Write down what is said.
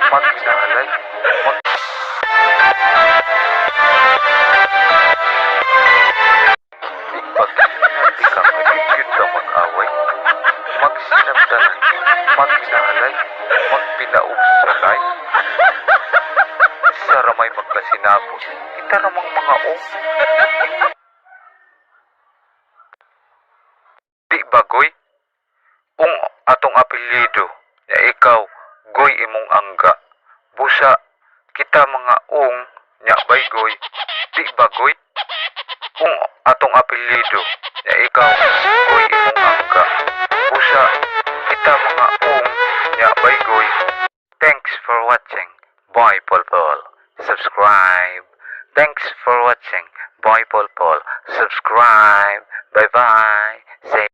Pag minahalay, mag... Di pag sinati ka magigit ka mag-away, magsinabtanan, pag minahalay, magpinaog sa lay. Sa ramay magkasinabot, kita ramang mga o. Di ba, Goy? Ung atong apelyido, na ikaw, Goy imong angga. Busa, kita mga ung, nya bay, Goy. Di ba, Goy? Ung atong apelyido, na ikaw, Goy imong angga. Busa, kita mga ung, nya bay, Goy. Thanks for watching. Boy Polpol. Subscribe. Thanks for watching. Boy Polpol. Subscribe. Bye-bye. Say